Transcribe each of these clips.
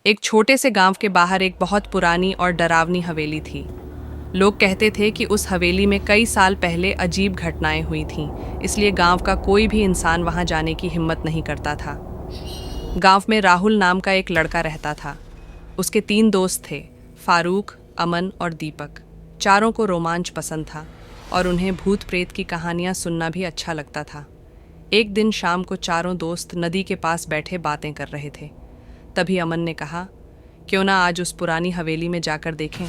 एक छोटे से गांव के बाहर एक बहुत पुरानी और डरावनी हवेली थी। लोग कहते थे कि उस हवेली में कई साल पहले अजीब घटनाएं हुई थीं, इसलिए गांव का कोई भी इंसान वहां जाने की हिम्मत नहीं करता था। गांव में राहुल नाम का एक लड़का रहता था। उसके 3 दोस्त थे, फारूक, अमन और दीपक। चारों को रोमांच पसंद था और उन्हें भूत प्रेत की कहानियां सुनना भी अच्छा लगता था। एक दिन शाम को चारों दोस्त नदी के पास बैठे बातें कर रहे थे। तभी अमन ने कहा, क्यों ना आज उस पुरानी हवेली में जाकर देखें,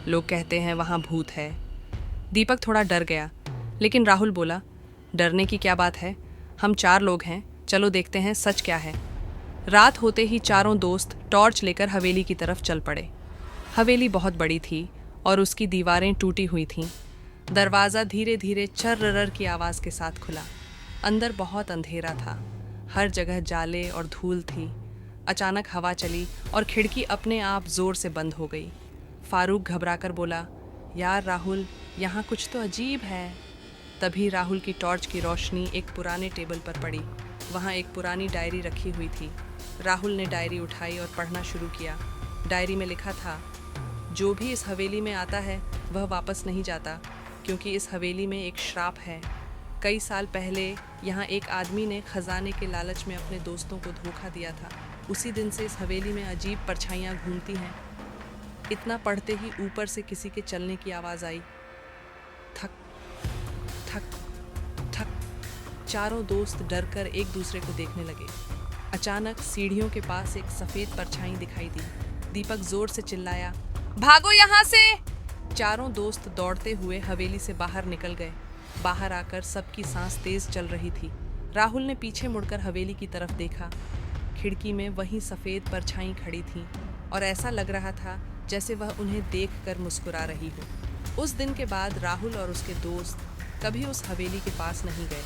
लोग कहते हैं वहाँ भूत है। दीपक थोड़ा डर गया, लेकिन राहुल बोला, डरने की क्या बात है, हम 4 लोग हैं, चलो देखते हैं सच क्या है। रात होते ही चारों दोस्त टॉर्च लेकर हवेली की तरफ चल पड़े। हवेली बहुत बड़ी थी और उसकी दीवारें टूटी हुई थीं। दरवाज़ा धीरे धीरे चर्रर की आवाज़ के साथ खुला। अंदर बहुत अंधेरा था, हर जगह जाले और धूल थी। अचानक हवा चली और खिड़की अपने आप जोर से बंद हो गई। फारूक घबराकर बोला, यार राहुल, यहाँ कुछ तो अजीब है। तभी राहुल की टॉर्च की रोशनी एक पुराने टेबल पर पड़ी। वहाँ एक पुरानी डायरी रखी हुई थी। राहुल ने डायरी उठाई और पढ़ना शुरू किया। डायरी में लिखा था, जो भी इस हवेली में आता है वह वापस नहीं जाता, क्योंकि इस हवेली में एक श्राप है। कई साल पहले यहाँ एक आदमी ने खजाने के लालच में अपने दोस्तों को धोखा दिया था। उसी दिन से इस हवेली में अजीब परछाइयाँ घूमती हैं। इतना पढ़ते ही ऊपर से किसी के चलने की आवाज़ आई। थक थक थक। चारों दोस्त डर कर एक दूसरे को देखने लगे। अचानक सीढ़ियों के पास एक सफ़ेद परछाई दिखाई दी। दीपक जोर से चिल्लाया, भागो यहाँ से। चारों दोस्त दौड़ते हुए हवेली से बाहर निकल गए। बाहर आकर सबकी सांस तेज चल रही थी। राहुल ने पीछे मुड़कर हवेली की तरफ देखा। खिड़की में वही सफ़ेद परछाई खड़ी थी और ऐसा लग रहा था जैसे वह उन्हें देखकर मुस्कुरा रही हो। उस दिन के बाद राहुल और उसके दोस्त कभी उस हवेली के पास नहीं गए,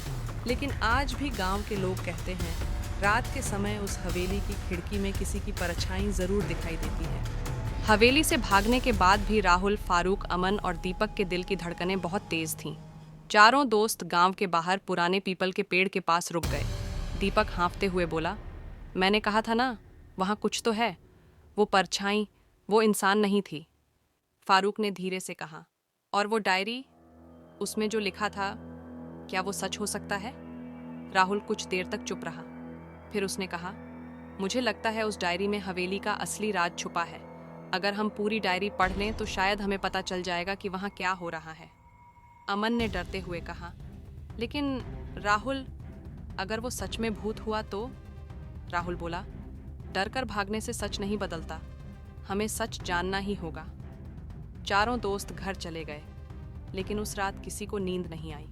लेकिन आज भी गांव के लोग कहते हैं, रात के समय उस हवेली की खिड़की में किसी की परछाई ज़रूर दिखाई देती है। हवेली से भागने के बाद भी राहुल, फारूक, अमन और दीपक के दिल की धड़कनें बहुत तेज़ थीं। चारों दोस्त गांव के बाहर पुराने पीपल के पेड़ के पास रुक गए। दीपक हाँफते हुए बोला, मैंने कहा था ना, वहाँ कुछ तो है। वो परछाई, वो इंसान नहीं थी। फारूक ने धीरे से कहा, और वो डायरी, उसमें जो लिखा था, क्या वो सच हो सकता है? राहुल कुछ देर तक चुप रहा। फिर उसने कहा, मुझे लगता है उस डायरी में हवेली का असली राज छुपा है। अगर हम पूरी डायरी पढ़ लें तो शायद हमें पता चल जाएगा कि वहाँ क्या हो रहा है। अमन ने डरते हुए कहा, लेकिन राहुल, अगर वो सच में भूत हुआ तो? राहुल बोला, डर कर भागने से सच नहीं बदलता, हमें सच जानना ही होगा। चारों दोस्त घर चले गए, लेकिन उस रात किसी को नींद नहीं आई।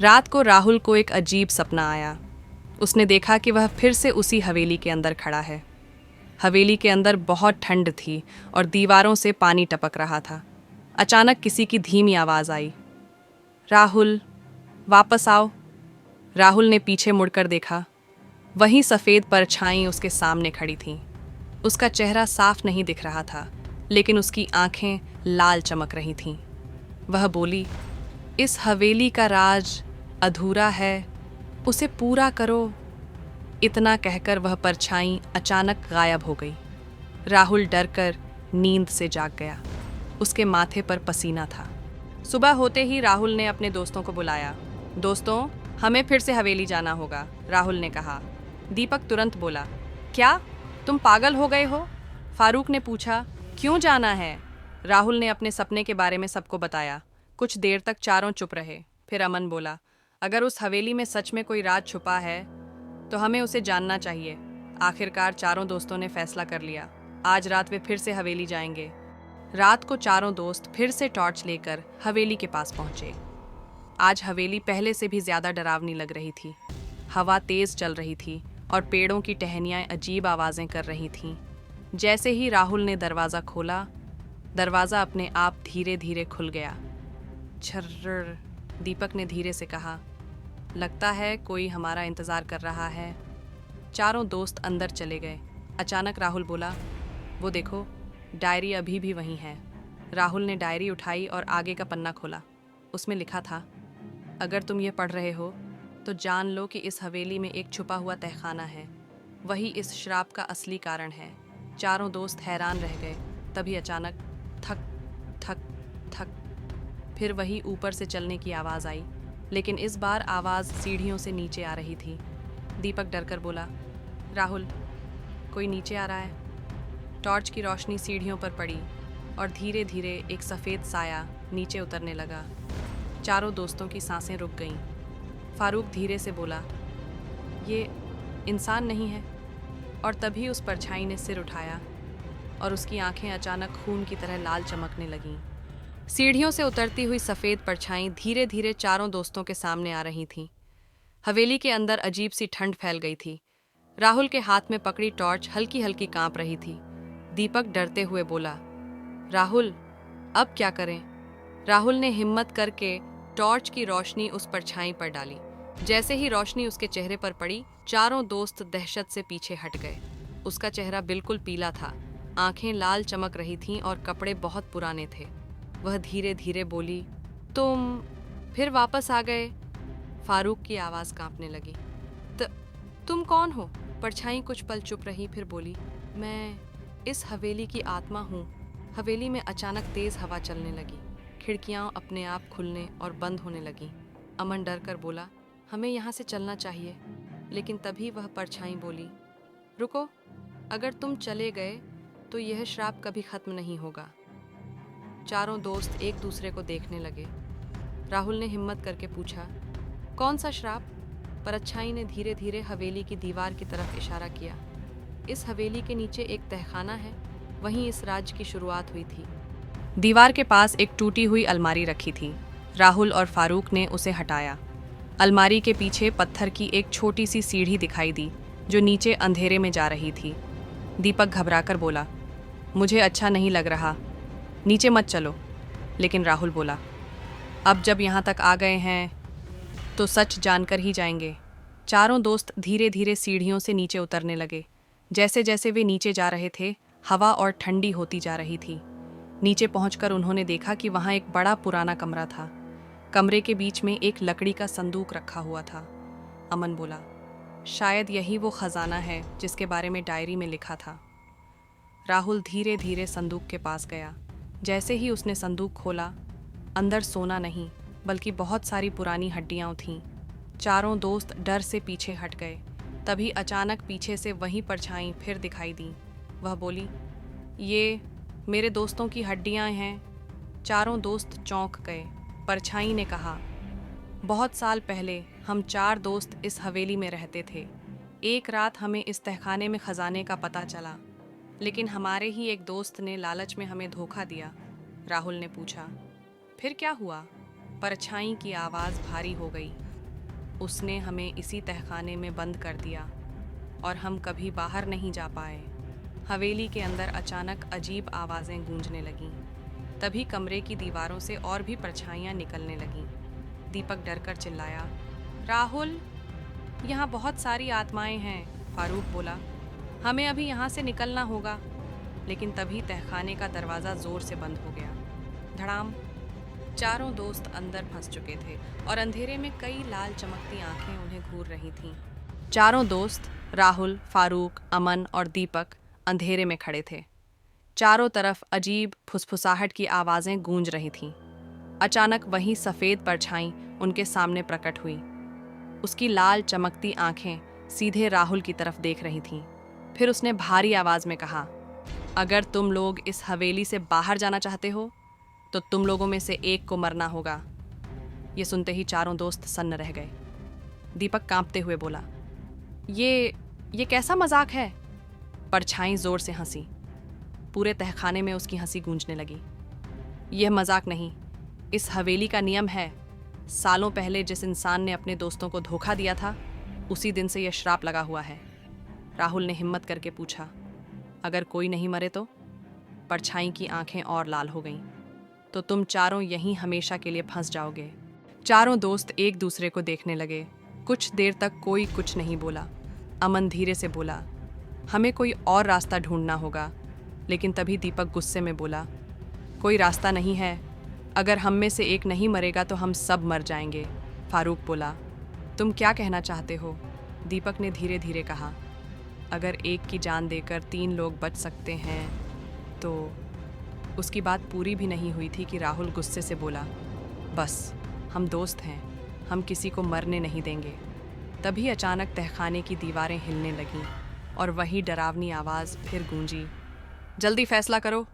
रात को राहुल को एक अजीब सपना आया। उसने देखा कि वह फिर से उसी हवेली के अंदर खड़ा है। हवेली के अंदर बहुत ठंड थी और दीवारों से पानी टपक रहा था। अचानक किसी की धीमी आवाज़ आई, राहुल, वापस आओ। राहुल ने पीछे मुड़कर देखा। वही सफ़ेद परछाई उसके सामने खड़ी थीं। उसका चेहरा साफ नहीं दिख रहा था, लेकिन उसकी आंखें लाल चमक रही थीं। वह बोली, इस हवेली का राज अधूरा है, उसे पूरा करो। इतना कहकर वह परछाई अचानक गायब हो गई। राहुल डरकर नींद से जाग गया। उसके माथे पर पसीना था। सुबह होते ही राहुल ने अपने दोस्तों को बुलाया। दोस्तों, हमें फिर से हवेली जाना होगा, राहुल ने कहा। दीपक तुरंत बोला, क्या तुम पागल हो गए हो? फारूक ने पूछा, क्यों जाना है? राहुल ने अपने सपने के बारे में सबको बताया। कुछ देर तक चारों चुप रहे। फिर अमन बोला, अगर उस हवेली में सच में कोई राज छुपा है तो हमें उसे जानना चाहिए। आखिरकार चारों दोस्तों ने फैसला कर लिया, आज रात वे फिर से हवेली जाएंगे। रात को चारों दोस्त फिर से टॉर्च लेकर हवेली के पास पहुंचे। आज हवेली पहले से भी ज़्यादा डरावनी लग रही थी। हवा तेज़ चल रही थी और पेड़ों की टहनियाँ अजीब आवाज़ें कर रही थीं। जैसे ही राहुल ने दरवाज़ा खोला, दरवाज़ा अपने आप धीरे धीरे खुल गया। छर्रर, दीपक ने धीरे से कहा, लगता है कोई हमारा इंतज़ार कर रहा है। चारों दोस्त अंदर चले गए। अचानक राहुल बोला, वो देखो, डायरी अभी भी वहीं है। राहुल ने डायरी उठाई और आगे का पन्ना खोला। उसमें लिखा था, अगर तुम ये पढ़ रहे हो तो जान लो कि इस हवेली में एक छुपा हुआ तहखाना है। वही इस श्राप का असली कारण है। चारों दोस्त हैरान रह गए। तभी अचानक थक थक थक, फिर वही ऊपर से चलने की आवाज़ आई, लेकिन इस बार आवाज़ सीढ़ियों से नीचे आ रही थी। दीपक डरकर बोला, राहुल, कोई नीचे आ रहा है। टॉर्च की रोशनी सीढ़ियों पर पड़ी और धीरे धीरे एक सफ़ेद साया नीचे उतरने लगा। चारों दोस्तों की सांसें रुक गईं। फारूक धीरे से बोला, ये इंसान नहीं है। और तभी उस परछाई ने सिर उठाया और उसकी आंखें अचानक खून की तरह लाल चमकने लगीं। सीढ़ियों से उतरती हुई सफ़ेद परछाई धीरे धीरे चारों दोस्तों के सामने आ रही थी। हवेली के अंदर अजीब सी ठंड फैल गई थी। राहुल के हाथ में पकड़ी टॉर्च हल्की हल्की कांप रही थी। दीपक डरते हुए बोला, राहुल, अब क्या करें? राहुल ने हिम्मत करके टॉर्च की रोशनी उस परछाई पर डाली। जैसे ही रोशनी उसके चेहरे पर पड़ी, चारों दोस्त दहशत से पीछे हट गए। उसका चेहरा बिल्कुल पीला था, आंखें लाल चमक रही थीं और कपड़े बहुत पुराने थे। वह धीरे धीरे बोली, तुम फिर वापस आ गए? फारूक की आवाज़ कांपने लगी। तुम कौन हो? परछाई कुछ पल चुप रही, फिर बोली, मैं इस हवेली की आत्मा हूँ। हवेली में अचानक तेज़ हवा चलने लगी। खिड़कियाँ अपने आप खुलने और बंद होने लगीं। अमन डर कर बोला, हमें यहाँ से चलना चाहिए। लेकिन तभी वह परछाई बोली, रुको, अगर तुम चले गए तो यह श्राप कभी ख़त्म नहीं होगा। चारों दोस्त एक दूसरे को देखने लगे। राहुल ने हिम्मत करके पूछा, कौन सा श्राप? परछाई ने धीरे धीरे हवेली की दीवार की तरफ इशारा किया। इस हवेली के नीचे एक तहखाना है, वहीं इस राज्य की शुरुआत हुई थी। दीवार के पास एक टूटी हुई अलमारी रखी थी। राहुल और फारूक ने उसे हटाया। अलमारी के पीछे पत्थर की एक छोटी सी सीढ़ी दिखाई दी, जो नीचे अंधेरे में जा रही थी। दीपक घबराकर बोला, मुझे अच्छा नहीं लग रहा, नीचे मत चलो। लेकिन राहुल बोला, अब जब यहाँ तक आ गए हैं तो सच जानकर ही जाएंगे। चारों दोस्त धीरे धीरे सीढ़ियों से नीचे उतरने लगे। जैसे जैसे वे नीचे जा रहे थे, हवा और ठंडी होती जा रही थी। नीचे पहुंचकर उन्होंने देखा कि वहां एक बड़ा पुराना कमरा था। कमरे के बीच में एक लकड़ी का संदूक रखा हुआ था। अमन बोला, शायद यही वो खजाना है जिसके बारे में डायरी में लिखा था। राहुल धीरे धीरे संदूक के पास गया। जैसे ही उसने संदूक खोला, अंदर सोना नहीं बल्कि बहुत सारी पुरानी हड्डियां थीं। चारों दोस्त डर से पीछे हट गए। तभी अचानक पीछे से वही परछाई फिर दिखाई दी। वह बोली, ये मेरे दोस्तों की हड्डियां हैं। चारों दोस्त चौंक गए। परछाई ने कहा, बहुत साल पहले हम 4 दोस्त इस हवेली में रहते थे। एक रात हमें इस तहखाने में खजाने का पता चला, लेकिन हमारे ही एक दोस्त ने लालच में हमें धोखा दिया। राहुल ने पूछा, फिर क्या हुआ? परछाई की आवाज़ भारी हो गई। उसने हमें इसी तहखाने में बंद कर दिया और हम कभी बाहर नहीं जा पाए। हवेली के अंदर अचानक अजीब आवाज़ें गूंजने लगीं। तभी कमरे की दीवारों से और भी परछाइयाँ निकलने लगीं। दीपक डरकर चिल्लाया, राहुल, यहाँ बहुत सारी आत्माएं हैं। फारूक बोला, हमें अभी यहाँ से निकलना होगा। लेकिन तभी तहखाने का दरवाज़ा ज़ोर से बंद हो गया। धड़ाम। चारों दोस्त अंदर फंस चुके थे और अंधेरे में कई लाल चमकती आंखें उन्हें घूर रही थीं। चारों दोस्त, राहुल, फारूक, अमन और दीपक, अंधेरे में खड़े थे। चारों तरफ अजीब फुसफुसाहट की आवाज़ें गूंज रही थीं। अचानक वही सफ़ेद परछाई उनके सामने प्रकट हुई। उसकी लाल चमकती आंखें सीधे राहुल की तरफ देख रही थीं। फिर उसने भारी आवाज़ में कहा, अगर तुम लोग इस हवेली से बाहर जाना चाहते हो तो तुम लोगों में से एक को मरना होगा। ये सुनते ही चारों दोस्त सन्न रह गए। दीपक कांपते हुए बोला, ये कैसा मजाक है? परछाई जोर से हंसी। पूरे तहखाने में उसकी हंसी गूंजने लगी। यह मजाक नहीं, इस हवेली का नियम है। सालों पहले जिस इंसान ने अपने दोस्तों को धोखा दिया था, उसी दिन से यह श्राप लगा हुआ है। राहुल ने हिम्मत करके पूछा, अगर कोई नहीं मरे तो? परछाई की आंखें और लाल हो गईं। तो तुम चारों यहीं हमेशा के लिए फंस जाओगे। चारों दोस्त एक दूसरे को देखने लगे। कुछ देर तक कोई कुछ नहीं बोला। अमन धीरे से बोला, हमें कोई और रास्ता ढूंढना होगा। लेकिन तभी दीपक गुस्से में बोला, कोई रास्ता नहीं है। अगर हम में से एक नहीं मरेगा तो हम सब मर जाएंगे। फारूक बोला, तुम क्या कहना चाहते हो? दीपक ने धीरे धीरे कहा, अगर एक की जान देकर 3 लोग बच सकते हैं तो। उसकी बात पूरी भी नहीं हुई थी कि राहुल गुस्से से बोला, बस हम दोस्त हैं, हम किसी को मरने नहीं देंगे। तभी अचानक तहखाने की दीवारें हिलने लगीं और वही डरावनी आवाज़ फिर गूंजी, जल्दी फैसला करो,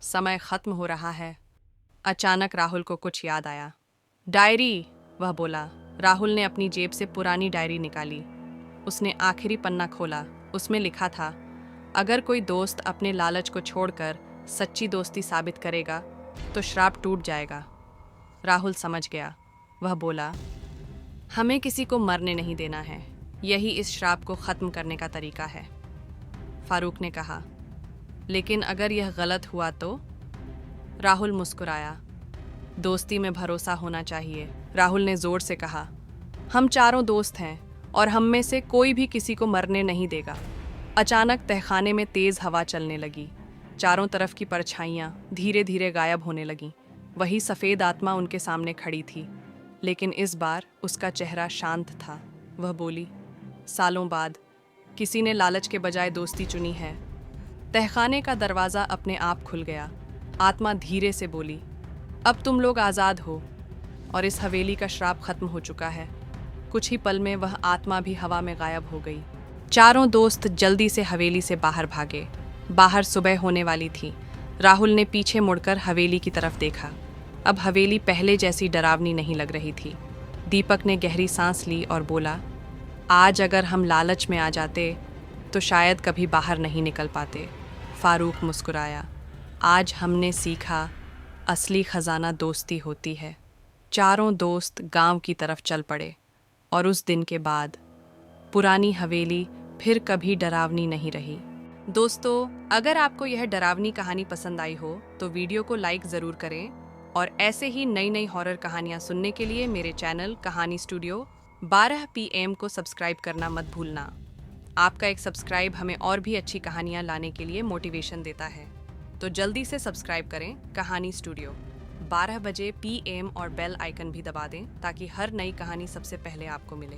समय ख़त्म हो रहा है। अचानक राहुल को कुछ याद आया। डायरी, वह बोला। राहुल ने अपनी जेब से पुरानी डायरी निकाली। उसने आखिरी पन्ना खोला। उसमें लिखा था, अगर कोई दोस्त अपने लालच को छोड़कर सच्ची दोस्ती साबित करेगा तो श्राप टूट जाएगा। राहुल समझ गया। वह बोला, हमें किसी को मरने नहीं देना है, यही इस श्राप को ख़त्म करने का तरीका है। फारूक ने कहा, लेकिन अगर यह गलत हुआ तो? राहुल मुस्कुराया, दोस्ती में भरोसा होना चाहिए। राहुल ने जोर से कहा, हम चारों दोस्त हैं और हम में से कोई भी किसी को मरने नहीं देगा। अचानक तहखाने में तेज हवा चलने लगी। चारों तरफ की परछाइयां धीरे धीरे गायब होने लगीं। वही सफ़ेद आत्मा उनके सामने खड़ी थी, लेकिन इस बार उसका चेहरा शांत था। वह बोली, सालों बाद किसी ने लालच के बजाय दोस्ती चुनी है। तहखाने का दरवाज़ा अपने आप खुल गया। आत्मा धीरे से बोली, अब तुम लोग आज़ाद हो और इस हवेली का श्राप खत्म हो चुका है। कुछ ही पल में वह आत्मा भी हवा में गायब हो गई। चारों दोस्त जल्दी से हवेली से बाहर भागे। बाहर सुबह होने वाली थी। राहुल ने पीछे मुड़कर हवेली की तरफ देखा। अब हवेली पहले जैसी डरावनी नहीं लग रही थी। दीपक ने गहरी सांस ली और बोला, आज अगर हम लालच में आ जाते तो शायद कभी बाहर नहीं निकल पाते। फारूक मुस्कुराया, आज हमने सीखा असली खजाना दोस्ती होती है। चारों दोस्त गांव की तरफ चल पड़े और उस दिन के बाद पुरानी हवेली फिर कभी डरावनी नहीं रही। दोस्तों, अगर आपको यह डरावनी कहानी पसंद आई हो तो वीडियो को लाइक ज़रूर करें और ऐसे ही नई नई हॉरर कहानियाँ सुनने के लिए मेरे चैनल कहानी स्टूडियो 12 PM को सब्सक्राइब करना मत भूलना। आपका एक सब्सक्राइब हमें और भी अच्छी कहानियाँ लाने के लिए मोटिवेशन देता है। तो जल्दी से सब्सक्राइब करें कहानी स्टूडियो। 12 बजे PM और बेल आइकन भी दबा दें ताकि हर नई कहानी सबसे पहले आपको मिले।